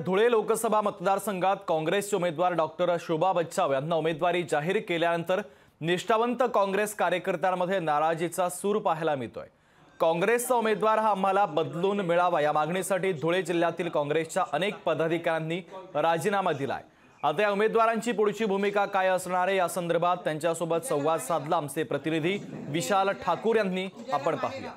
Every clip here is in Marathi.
धुळे लोकसभा मतदारसंघात काँग्रेसचे उमेदवार डॉक्टर शोभा बच्छाव यांना उमेदवारी जाहीर केल्यानंतर निष्ठावंत काँग्रेस कार्यकर्त्यांमध्ये नाराजीचा सूर पाहायला मिळतोय। काँग्रेसचा उमेदवार हा आम्हाला बदलून मिळावा या मागणीसाठी धुळे जिल्ह्यातील काँग्रेसच्या अनेक पदाधिकाऱ्यांनी राजीनामा दिलाय। आता या उमेदवारांची पुढची भूमिका काय असणार आहे या संदर्भात त्यांच्यासोबत संवाद साधला आमचे प्रतिनिधी विशाल ठाकूर यांनी। आपण पाहूया।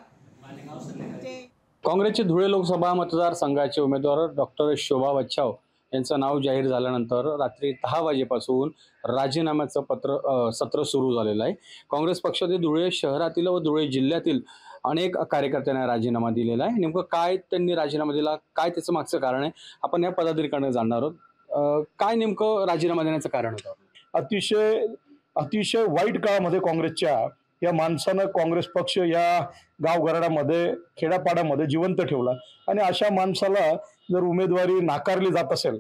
काँग्रेसचे धुळे लोकसभा मतदारसंघाचे उमेदवार डॉक्टर शोभा बच्छाव यांचं नाव जाहीर झाल्यानंतर रात्री 10 वाजेपासून राजीनाम्याचं सत्र सुरू झालेलं आहे। काँग्रेस पक्षाचे धुळे शहरातील व धुळे जिल्ह्यातील अनेक कार्यकर्त्यांना राजीनामा दिलेला आहे। नेमकं काय त्यांनी राजीनामा दिला, काय त्याचं मागचं कारण आहे, आपण या पदाधिकाऱ्यांना जाणणार आहोत। काय नेमकं राजीनामा देण्याचं कारण होतं? अतिशय वाईट काळामध्ये काँग्रेसच्या या माणसानं काँग्रेस पक्ष या गावगराडामध्ये खेड्यापाड्यामध्ये जिवंत ठेवला आणि अशा माणसाला जर उमेदवारी नाकारली जात असेल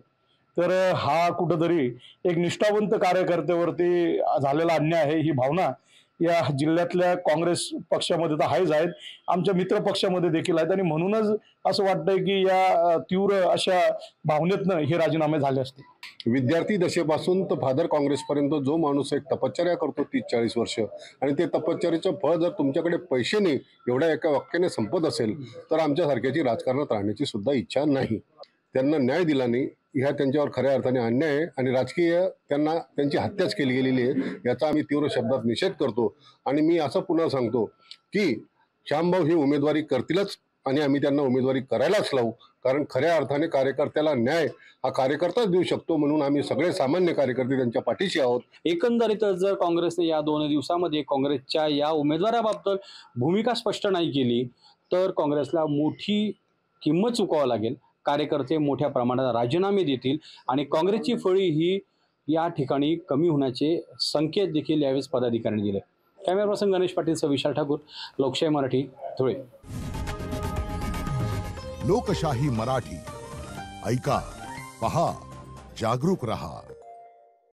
तर हा कुठेतरी एक निष्ठावंत कार्यकर्त्यावरती झालेला अन्याय आहे। ही भावना या जिल्ह्यातल्या काँग्रेस पक्षामध्ये तर आहेच आहेत, आमच्या मित्र पक्षामध्ये देखील आहेत आणि म्हणूनच असं वाटतंय की या तीव्र अशा भावनेतनं हे राजीनामे झाले असते। विद्यार्थी दशेपासून तर फादर काँग्रेसपर्यंत जो माणूस एक तपश्चर्या करतो 30-40 वर्ष आणि ते तपश्चर्याचं फळ जर तुमच्याकडे पैशाने एवढ्या एका वाक्याने संपत असेल तर आमच्यासारख्याची राजकारणात राहण्याची सुद्धा इच्छा नाही। त्यांना न्याय दिला नाही, ह्या त्यांच्यावर खऱ्या अर्थाने अन्याय आहे आणि राजकीय त्यांची हत्याच केली गेलेली आहे, याचा आम्ही तीव्र शब्दात निषेध करतो। आणि मी असं पुन्हा सांगतो की श्यामभाऊ ही उमेदवारी करतीलच आणि आम्ही त्यांना उमेदवारी करायलाच लावू, कारण खऱ्या अर्थाने कार्यकर्त्याला न्याय हा कार्यकर्ताच देऊ शकतो, म्हणून आम्ही सगळे सामान्य कार्यकर्ते त्यांच्या पाठीशी आहोत। एकंदरीत जर काँग्रेसने या 2 दिवसामध्ये काँग्रेसच्या या उमेदवाराबाबत भूमिका स्पष्ट नाही केली तर काँग्रेसला मोठी किंमत चुकवावी लागेल। कार्यकर्ते मोठ्या प्रमाणात राजीनामे देतील आणि काँग्रेसची फळी ही या ठिकाणी कमी होण्याचे संकेत देखील यावेळेस पदाधिकाऱ्यांनी दिले। कॅमेरा पर्सन गणेश पाटील, विशाल ठाकूर, लोकशाही मराठी, धुळे। लोकशाही मराठी ऐका, पहा, जागरूक रहा।